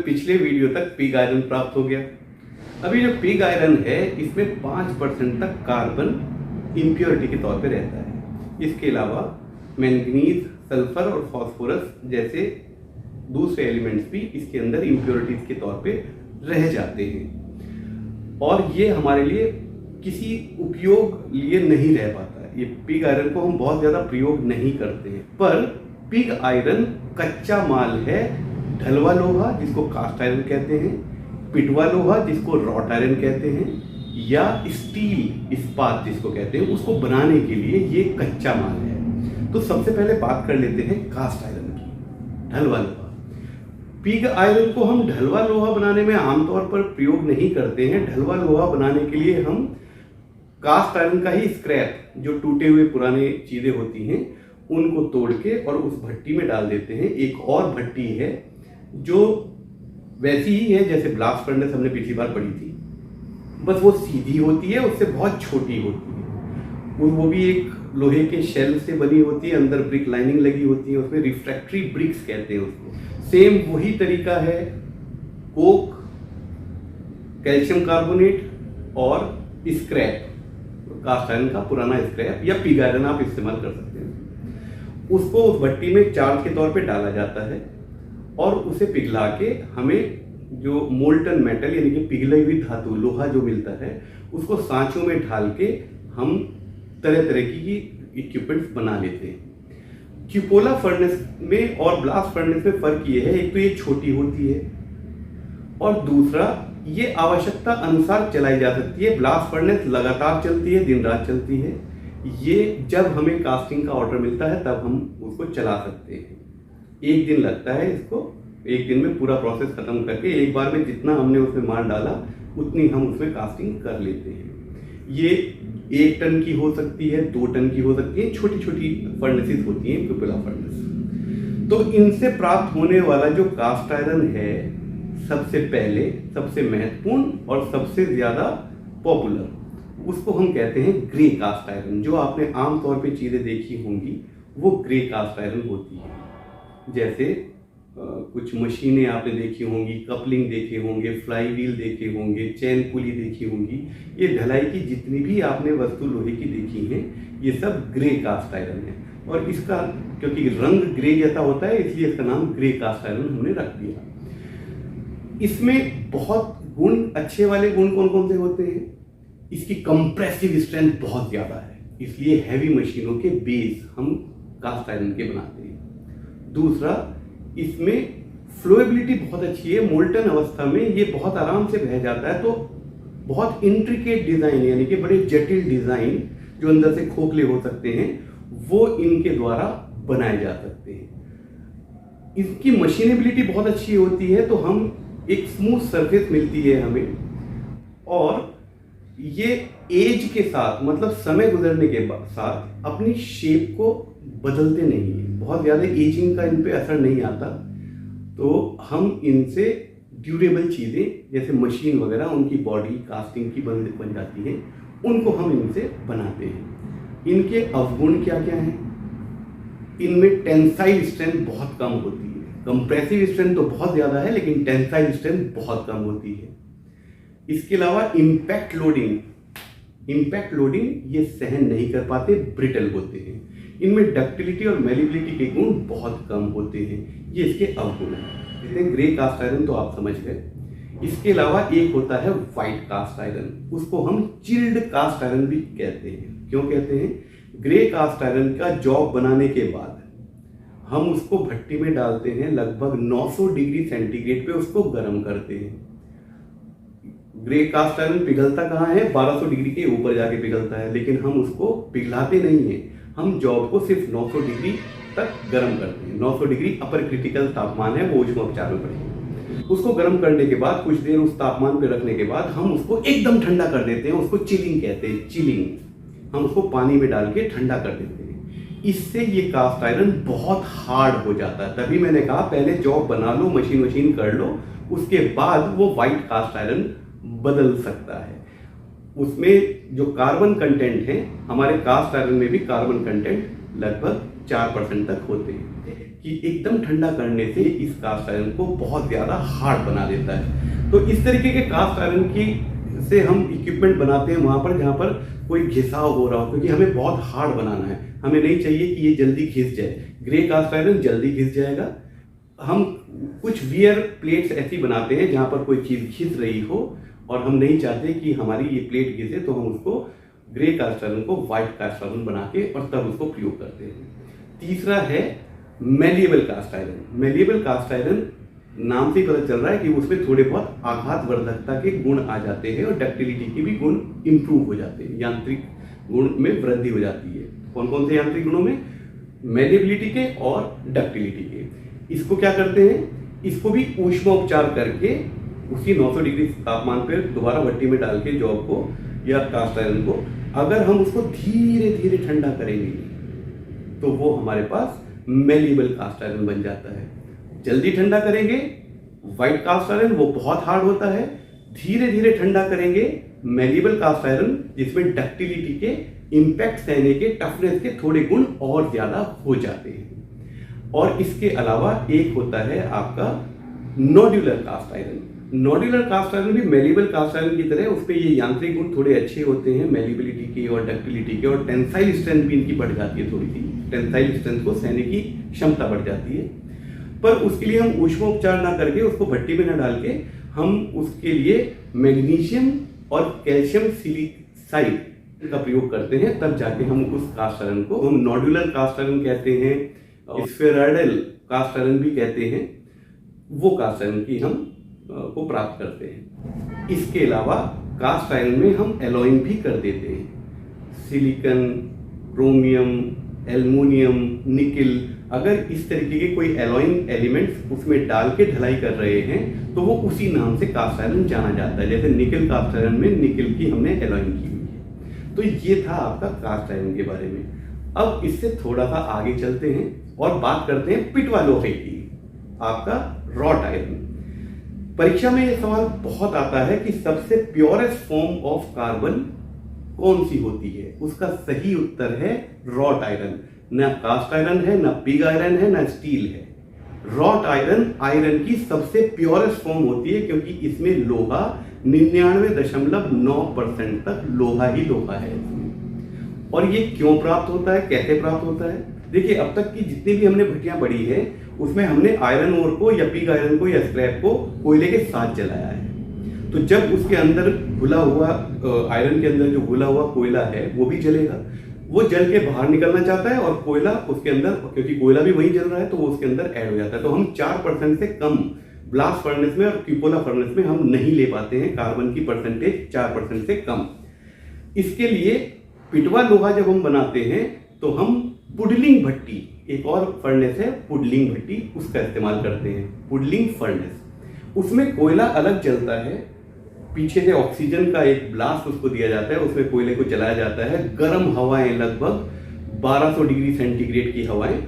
पिछले वीडियो तक pig iron प्राप्त हो गया। अभी जो पिग आयरन है इसमें 5% तक कार्बन इम्प्योरिटी के तौर पे रहता है। इसके अलावा मैंगनीज, सल्फर और फास्फोरस जैसे दूसरे एलिमेंट्स भी इसके अंदर इम्प्योरिटीज के तौर पे रह जाते हैं और ये हमारे लिए किसी उपयोग लिए नहीं रह पाता है। ये पिग आयरन को हम बहुत ज़्यादा प्रयोग नहीं करते हैं, पर पिग आयरन कच्चा माल है ढलवा लोहा जिसको कास्ट आयरन कहते हैं, पिटवा लोहा जिसको रॉट आयरन कहते हैं, या स्टील इस्पात जिसको कहते हैं, उसको बनाने के लिए ये कच्चा माल है। तो सबसे पहले बात कर लेते हैं कास्ट आयरन की, ढलवा लोहा। पिग आयरन को हम ढलवा लोहा बनाने में आमतौर पर प्रयोग नहीं करते हैं। ढलवा लोहा बनाने के लिए हम कास्ट आयरन का ही स्क्रैप, जो टूटे हुए पुराने चीज़ें होती हैं, उनको तोड़ के और उस भट्टी में डाल देते हैं। एक और भट्टी है जो वैसी ही है जैसे ब्लास्ट फर्नेस हमने पिछली बार पढ़ी थी, बस वो सीधी होती है, उससे बहुत छोटी होती है। वो भी एक लोहे के शेल से बनी होती है, अंदर ब्रिक लाइनिंग लगी होती है, उसमें रिफ्रैक्टरी ब्रिक्स कहते हैं उसको। सेम वही तरीका है कोक, कैल्शियम कार्बोनेट और स्क्रैप, कास्ट आयरन का पुराना स्क्रैप या पिग आयरन आप इस्तेमाल कर सकते हैं। उसको उस भट्टी में चार्ज के तौर पे डाला जाता है और उसे पिघला के हमें जो मोल्टन मेटल यानी कि पिघली हुई धातु लोहा जो मिलता है, उसको सांचों में ढाल के हम तरह तरह की इक्विपमेंट्स बना लेते हैं। क्यूपोला फर्नेस में और ब्लास्ट फर्नेस में फ़र्क ये है, एक तो ये छोटी होती है और दूसरा ये आवश्यकता अनुसार चलाई जा सकती है। ब्लास्ट फर्नेस लगातार चलती है, दिन रात चलती है। ये जब हमें कास्टिंग का ऑर्डर मिलता है तब हम उसको चला सकते हैं। एक दिन लगता है इसको, एक दिन में पूरा प्रोसेस खत्म करके एक बार में जितना हमने उसमें माल डाला उतनी हम उसमें कास्टिंग कर लेते हैं। ये 1 टन की हो सकती है, 2 टन की हो सकती है, छोटी छोटी फर्नेसेस होती हैं क्यूपोला फर्नेस। तो इनसे प्राप्त होने वाला जो कास्ट आयरन है, सबसे पहले, सबसे महत्वपूर्ण और सबसे ज़्यादा पॉपुलर, उसको हम कहते हैं ग्रे कास्ट आयरन। जो आपने आमतौर पे चीज़ें देखी होंगी वो ग्रे कास्ट आयरन होती है। जैसे कुछ मशीनें आपने देखी होंगी, कपलिंग देखे होंगे, फ्लाई व्हील देखे होंगे, चैन पुली देखी होंगी। ये ढलाई की जितनी भी आपने वस्तु लोहे की देखी हैं, ये सब ग्रे कास्ट आयरन है। और इसका क्योंकि रंग ग्रे जैसा होता है इसलिए इसका नाम ग्रे कास्ट आयरन हमने रख दिया। इसमें बहुत गुण, अच्छे वाले गुण कौन कौन से होते हैं? इसकी कंप्रेसिव स्ट्रेंथ बहुत ज़्यादा है, इसलिए हैवी मशीनों के बेस हम कास्ट आयरन के बनाते हैं। दूसरा, इसमें फ्लोएबिलिटी बहुत अच्छी है, मोल्टन अवस्था में ये बहुत आराम से बह जाता है। तो बहुत इंट्रिकेट डिज़ाइन यानी कि बड़े जटिल डिज़ाइन जो अंदर से खोखले हो सकते हैं वो इनके द्वारा बनाए जा सकते हैं। इसकी मशीनेबिलिटी बहुत अच्छी होती है, तो हम एक स्मूथ सरफेस मिलती है हमें, और ये एज के साथ, मतलब समय गुजरने के साथ अपनी शेप को बदलते नहीं है। बहुत ज़्यादा एजिंग का इन पे असर नहीं आता। तो हम इनसे ड्यूरेबल चीज़ें जैसे मशीन वगैरह, उनकी बॉडी कास्टिंग की बन जाती है, उनको हम इनसे बनाते हैं। इनके अवगुण क्या क्या हैं? इनमें टेंसाइल स्ट्रेंथ बहुत कम होती है। कंप्रेसिव स्ट्रेंथ तो बहुत ज़्यादा है, लेकिन टेंसाइल स्ट्रेंथ बहुत कम होती है। इसके अलावा इम्पैक्ट लोडिंग ये सहन नहीं कर पाते, ब्रिटल होते हैं। इनमें डक्टिलिटी और मेलिबिलिटी के गुण बहुत कम होते हैं। ये इसके अवगुण हैं। ग्रे कास्ट आयरन तो आप समझ गए। इसके अलावा एक होता है वाइट कास्ट आयरन, उसको हम चिल्ड कास्ट आयरन भी कहते हैं। क्यों कहते हैं? ग्रे कास्ट आयरन का जॉब बनाने के बाद हम उसको भट्टी में डालते हैं, लगभग 900 डिग्री सेंटीग्रेड पे उसको गर्म करते हैं। ग्रे कास्ट आयरन पिघलता कहाँ है? 1200 डिग्री के ऊपर जाके पिघलता है, लेकिन हम उसको पिघलाते नहीं हैं। हम जॉब को सिर्फ 900 डिग्री तक गर्म करते हैं। 900 डिग्री अपर क्रिटिकल तापमान है, वो ऊष्मोपचार में पड़ेगा। उसको गर्म करने के बाद कुछ देर उस तापमान पे रखने के बाद हम उसको एकदम ठंडा कर देते हैं। उसको चिलिंग कहते हैं, चिलिंग। हम उसको पानी में डाल के ठंडा कर देते हैं। इससे ये कास्ट आयरन बहुत हार्ड हो जाता है। तभी मैंने कहा पहले जॉब बना लो, मशीन कर लो, उसके बाद वो वाइट कास्ट आयरन बदल सकता है। उसमें जो कार्बन कंटेंट है, हमारे कास्ट आयरन में भी कार्बन कंटेंट लगभग 4% तक होते हैं कि एकदम ठंडा करने से इस कास्ट आयरन को बहुत ज़्यादा हार्ड बना देता है। तो इस तरीके के कास्ट आयरन की से हम इक्विपमेंट बनाते हैं वहाँ पर जहाँ पर कोई घिसाव हो रहा हो, क्योंकि हमें बहुत हार्ड बनाना है, हमें नहीं चाहिए कि ये जल्दी घिस जाए। ग्रे कास्ट आयरन जल्दी घिस जाएगा। हम कुछ वियर प्लेट्स ऐसी बनाते हैं जहाँ पर कोई चीज़ घिस रही हो और हम नहीं चाहते कि हमारी ये प्लेट घिसे, तो हम उसको ग्रे कास्ट आयरन को वाइट कास्ट आयरन बना के और तब उसको प्रयोग करते हैं। तीसरा है malleable cast iron. Malleable cast iron नाम से ही पता चल रहा है कि उसमें थोड़े बहुत आघात वर्धकता के गुण आ जाते हैं और डक्टिलिटी के भी गुण इंप्रूव हो जाते हैं, यांत्रिक गुण में वृद्धि हो जाती है। कौन कौन से यांत्रिक गुणों में? मेलिएबिलिटी के और डक्टिलिटी के। इसको क्या करते हैं? इसको भी ऊष्मोपचार करके उसी 900 डिग्री तापमान पर दोबारा भट्टी में डाल के जॉब को या कास्ट आयरन को अगर हम उसको धीरे धीरे ठंडा करेंगे तो वो हमारे पास मेलिएबल कास्ट आयरन बन जाता है। जल्दी ठंडा करेंगे व्हाइट कास्ट आयरन, वो बहुत हार्ड होता है। धीरे धीरे ठंडा करेंगे मेलिएबल कास्ट आयरन, जिसमें डक्टिलिटी के, इंपैक्ट सहने के, टफनेस के थोड़े गुण और ज्यादा हो जाते हैं। और इसके अलावा एक होता है आपका nodular cast iron. Nodular cast iron भी मेलिएबल कास्ट आयरन की तरह उसपे ये यांत्रिक गुण थोड़े अच्छे होते हैं, मेलिएबिलिटी के और डक्टिलिटी के, और टेंसाइल स्ट्रेंथ भी इनकी बढ़ जाती है, थोड़ी सी टेंसाइल स्ट्रेंथ को सहने की क्षमता बढ़ जाती है। पर उसके लिए हम ऊष्मोपचार ना करके, उसको भट्टी में ना डाल के, हम उसके लिए मैग्नीशियम और कैल्शियम सिलिसाइड का प्रयोग करते हैं, तब जाके हम उस कास्ट आयरन को हम नोड्यूलर कास्ट आयरन कहते हैं, स्फेरॉइडल कास्ट आयरन भी कहते हैं, वो कास्ट आयरन की हम को प्राप्त करते हैं। इसके अलावा कास्ट आयरन में हम एलॉइंग भी कर देते हैं। सिलिकन, क्रोमियम, एल्युमिनियम, निकिल, अगर इस तरीके के कोई एलॉइंग एलिमेंट्स उसमें डाल के ढलाई कर रहे हैं तो वो उसी नाम से कास्ट आयरन जाना जाता है। जैसे निकिल कास्ट आयरन में निकिल की हमने एलॉइंग की हुई है। तो ये था आपका कास्ट आयरन के बारे में। अब इससे थोड़ा सा आगे चलते हैं और बात करते हैं पिटवा लोहे की, आपका रॉट आयरन। परीक्षा में ये सवाल बहुत आता है कि सबसे प्योरेस्ट फॉर्म ऑफ कार्बन कौन सी होती है? उसका सही उत्तर है रॉट आयरन। ना कास्ट आयरन है, ना पिग आयरन है, ना स्टील है। रॉट आयरन आयरन की सबसे प्योरेस्ट फॉर्म होती है, क्योंकि इसमें लोहा 99.9% तक लोहा ही लोहा है इसमें। और ये क्यों प्राप्त होता है, कैसे प्राप्त होता है? देखिए, अब तक की जितनी भी हमने भट्टियां पढ़ी है उसमें हमने आयरन ओर को या पिग आयरन को या स्क्रैप को कोयले के साथ जलाया है। तो जब उसके अंदर घुला हुआ आयरन के अंदर जो घुला हुआ कोयला है वो भी जलेगा, वो जल के बाहर निकलना चाहता है और कोयला उसके अंदर, क्योंकि कोयला भी वहीं जल रहा है, तो वो उसके अंदर ऐड हो जाता है। तो हम 4% से कम ब्लास्ट फर्नेस में और क्यूपोला फर्नेस में हम नहीं ले पाते हैं कार्बन की परसेंटेज 4% से कम। इसके लिए पिटवा लोहा जब हम बनाते हैं तो हम पुडलिंग भट्टी, एक और फर्नेस है पुडलिंग भट्टी, उसका इस्तेमाल करते हैं। पुडलिंग फर्नेस, उसमें कोयला अलग जलता है, पीछे से ऑक्सीजन का एक ब्लास्ट उसको दिया जाता है, उसमें कोयले को जलाया जाता है। गर्म हवाएं, लगभग 1200 डिग्री सेंटीग्रेड की हवाएं,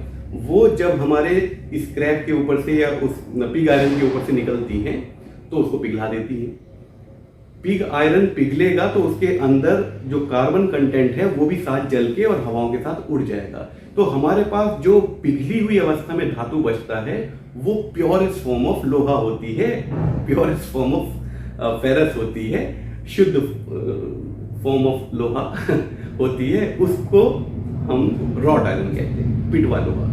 वो जब हमारे स्क्रैप के ऊपर से या उस पिग आयरन के ऊपर से निकलती हैं तो उसको पिघला देती हैं। पिग आयरन पिघलेगा तो उसके अंदर जो कार्बन कंटेंट है वो भी साथ जल के और हवाओं के साथ उड़ जाएगा। तो हमारे पास जो पिघली हुई अवस्था में धातु बचता है वो प्योरेस्ट फॉर्म ऑफ लोहा होती है, प्योरेस्ट फॉर्म ऑफ फेरस होती है, शुद्ध फॉर्म ऑफ लोहा होती है। उसको हम रॉट आयरन कहते हैं, पिटवा लोहा।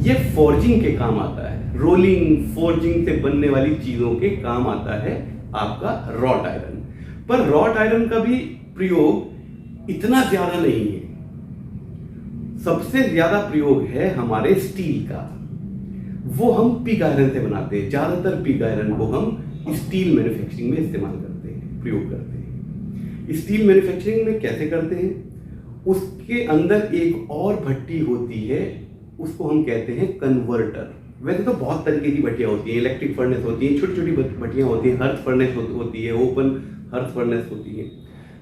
ये फोर्जिंग के काम आता है, रोलिंग, फोर्जिंग से बनने वाली चीजों के काम आता है आपका रॉट आयरन। पर रॉट आयरन का भी प्रयोग इतना ज्यादा नहीं है। सबसे ज्यादा प्रयोग है हमारे स्टील का, वो हम पिग आयरन से बनाते हैं। ज्यादातर पिग आयरन को हम स्टील मैन्युफैक्चरिंग में इस्तेमाल करते हैं, प्रयोग करते हैं। स्टील मैन्युफैक्चरिंग में कैसे करते हैं? उसके अंदर एक और भट्टी होती है, उसको हम कहते हैं कन्वर्टर। वैसे तो बहुत तरीके की भट्टियां होती हैं, इलेक्ट्रिक फर्नेस होती हैं, छोटी छोटी भट्टियां होती हैं, हर्थ फर्नेस होती है, ओपन हर्थ फर्नेस होती है।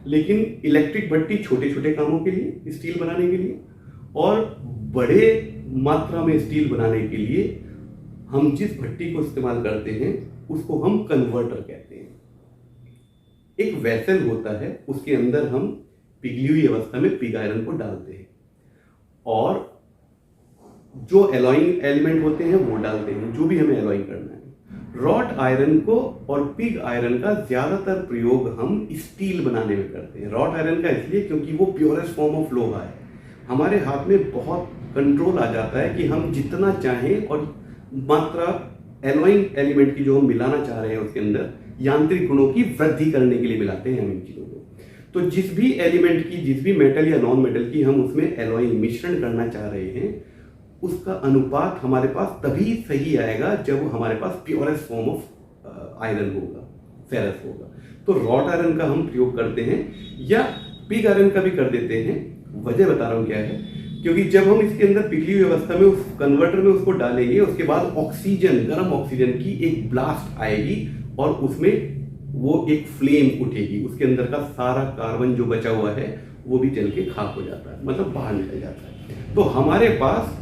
लेकिन इलेक्ट्रिक भट्टी छोटे छोटे कामों के लिए, स्टील बनाने के लिए, और बड़े मात्रा में स्टील बनाने के लिए हम जिस भट्टी को इस्तेमाल करते हैं उसको हम कन्वर्टर कहते हैं। एक वेसल होता है, उसके अंदर हम पिघली हुई अवस्था में पिग आयरन को डालते हैं और जो एलॉइंग एलिमेंट होते हैं वो डालते हैं, जो भी हमें एलॉइंग करना है। रॉट आयरन को और पिग आयरन का ज़्यादातर प्रयोग हम स्टील बनाने में करते हैं। रॉट आयरन का इसलिए क्योंकि वो प्योरेस्ट फॉर्म ऑफ लोहा है, हमारे हाथ में बहुत कंट्रोल आ जाता है कि हम जितना चाहें और मात्रा एलॉइंग एलिमेंट की जो हम मिलाना चाह रहे हैं उसके अंदर यांत्रिक गुणों की वृद्धि करने के लिए मिलाते हैं हम इन चीज़ों को। तो जिस भी एलिमेंट की, जिस भी मेटल या नॉन मेटल की हम उसमें एलॉइंग मिश्रण करना चाह रहे हैं, उसका अनुपात हमारे पास तभी सही आएगा जब हमारे पास प्योरेस्ट फॉर्म ऑफ आयरन होगा, फेरस होगा। तो रॉट आयरन का हम प्रयोग करते हैं या पिग आयरन का भी कर देते हैं। वजह बता रहा हूँ क्या है, क्योंकि जब हम इसके अंदर पिघली हुई अवस्था में उस कन्वर्टर में उसको डालेंगे, उसके बाद ऑक्सीजन, गर्म ऑक्सीजन की एक ब्लास्ट आएगी और उसमें वो एक फ्लेम उठेगी, उसके अंदर का सारा कार्बन जो बचा हुआ है वो भी जल के खाक हो जाता है, मतलब बाहर निकल जाता है। तो हमारे पास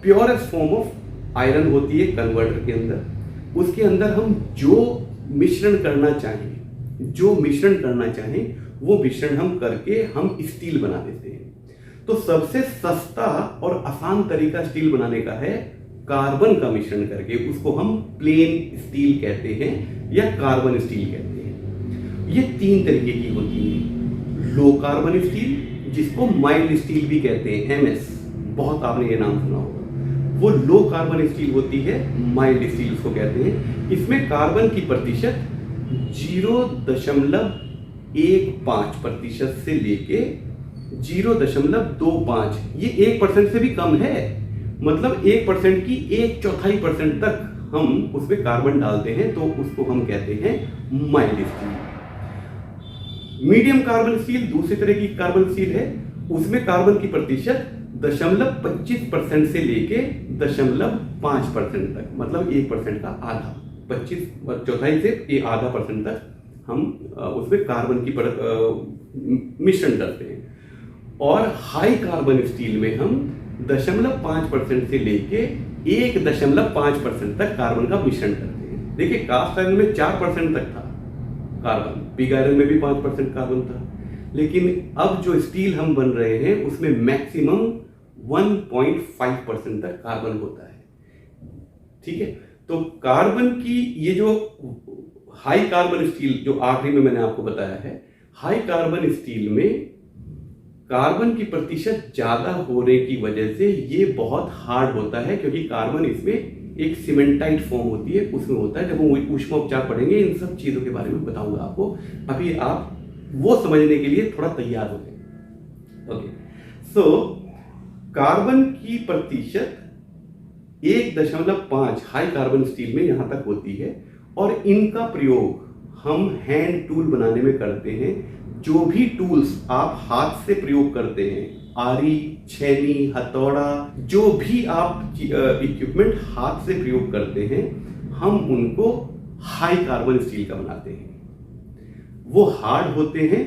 प्योरेस्ट फॉर्म ऑफ आयरन होती है कन्वर्टर के अंदर, उसके अंदर हम जो मिश्रण करना चाहें वो मिश्रण हम करके हम स्टील बना देते हैं। तो सबसे सस्ता और आसान तरीका स्टील बनाने का है कार्बन का मिश्रण करके, उसको हम प्लेन स्टील कहते हैं या कार्बन स्टील कहते हैं। ये 3 तरीके की होती है। लो कार्बन स्टील, जिसको माइल्ड स्टील भी कहते हैं, MS, बहुत आपने ये नाम सुना होगा। वो लो कार्बन स्टील होती है, माइल्ड स्टील उसको कहते हैं। इसमें कार्बन की प्रतिशत 0.15% से लेके 0.25, ये 1% से भी कम है, मतलब 1% की 1/4% तक हम उसमें कार्बन डालते हैं, तो उसको हम कहते हैं mild steel. Medium carbon steel दूसरी तरह की कार्बन स्टील है, उसमें कार्बन की प्रतिशत 0.25% से लेके 0.5% तक, मतलब 1% का आधा, 25/4 से आधा % तक हम उसमें कार्बन की मिश्रण करते हैं। और हाई कार्बन स्टील में हम 0.5% से लेके 1.5% तक कार्बन का मिश्रण करते हैं। देखिए, कास्ट आयरन में 4% तक था कार्बन, पिग आयरन में भी 5% कार्बन था, लेकिन अब जो स्टील हम बन रहे हैं उसमें मैक्सिमम 1.5% तक कार्बन होता है। ठीक है, तो कार्बन की ये जो हाई कार्बन स्टील जो आखिरी में मैंने आपको बताया है, हाई कार्बन स्टील में कार्बन की प्रतिशत ज्यादा होने की वजह से ये बहुत हार्ड होता है, क्योंकि कार्बन इसमें एक सीमेंटाइट फॉर्म होती है, उसमें होता है। जब हम ऊष्मोपचार पढ़ेंगे इन सब चीजों के बारे में बताऊंगा आपको, अभी आप वो समझने के लिए थोड़ा तैयार हो गए। ओके, सो कार्बन की प्रतिशत 1.5 हाई कार्बन स्टील में यहां तक होती है, और इनका प्रयोग हम हैंड टूल बनाने में करते हैं। जो भी टूल्स आप हाथ से प्रयोग करते हैं, आरी, छेनी, हथौड़ा, जो भी आप इक्विपमेंट हाथ से प्रयोग करते हैं, हम उनको हाई कार्बन स्टील का बनाते हैं। वो हार्ड होते हैं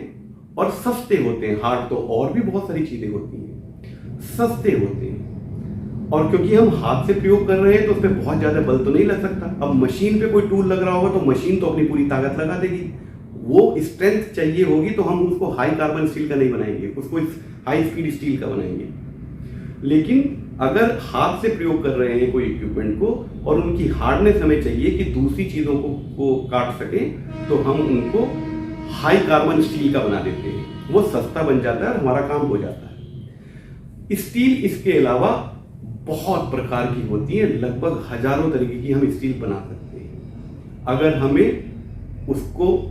और सस्ते होते हैं। हार्ड तो और भी बहुत सारी चीजें होती हैं, सस्ते होते हैं। और क्योंकि हम हाथ से प्रयोग कर रहे हैं तो उस पर बहुत ज्यादा बल तो नहीं लग सकता। अब मशीन पे कोई टूल लग रहा होगा तो मशीन तो अपनी पूरी ताकत लगा देगी, वो स्ट्रेंथ चाहिए होगी, तो हम उसको हाई कार्बन स्टील का नहीं बनाएंगे, उसको हाई स्पीड स्टील का बनाएंगे। लेकिन अगर हाथ से प्रयोग कर रहे हैं कोई इक्विपमेंट को और उनकी हार्डनेस हमें चाहिए कि दूसरी चीजों को काट सके, तो हम उनको हाई कार्बन स्टील का बना देते हैं। वो सस्ता बन जाता है और हमारा काम हो जाता है। स्टील इसके अलावा बहुत प्रकार की होती है, लगभग हजारों तरीके की हम स्टील बना सकते हैं। अगर हमें उसको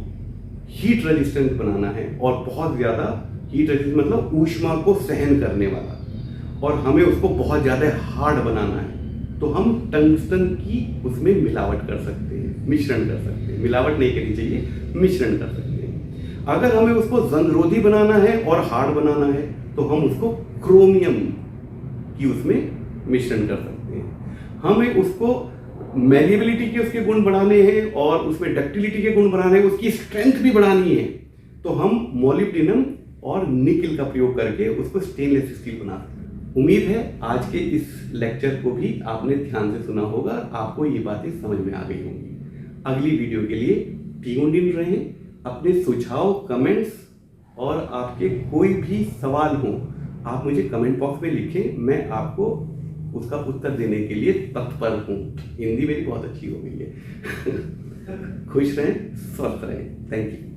हीट रेजिस्टेंट बनाना है, और बहुत ज्यादा हीट रेजिस्टेंट मतलब ऊष्मा को सहन करने वाला, और हमें उसको बहुत ज्यादा हार्ड बनाना है, तो हम टंगस्टन की उसमें मिलावट कर सकते हैं, मिश्रण कर सकते हैं। मिलावट नहीं करनी चाहिए, मिश्रण कर सकते हैं। अगर हमें उसको जंगरोधी बनाना है और हार्ड बनाना है, तो हम उसको क्रोमियम की उसमें मिश्रण कर सकते हैं। हमें उसको मैलिएबिलिटी के उसके गुण बढ़ाने हैं और उसमें डक्टिलिटी के गुण बढ़ाने हैं, उसकी स्ट्रेंथ भी बढ़ानी है, तो हम मोलिब्डेनम और निकल का प्रयोग करके उसको स्टेनलेस स्टील बना सकते हैं। उम्मीद है आज के इस लेक्चर को भी आपने ध्यान से सुना होगा, आपको ये बातें समझ में आ गई होंगी। अगली वीडियो के लिए ट्यून्ड इन रहें। अपने सुझाव, कमेंट्स और आपके कोई भी सवाल हो, आप मुझे कमेंट बॉक्स में लिखें, मैं आपको उसका उत्तर देने के लिए तत्पर हूँ। हिंदी मेरी बहुत अच्छी हो गई है। खुश रहें, स्वस्थ रहें। Thank you.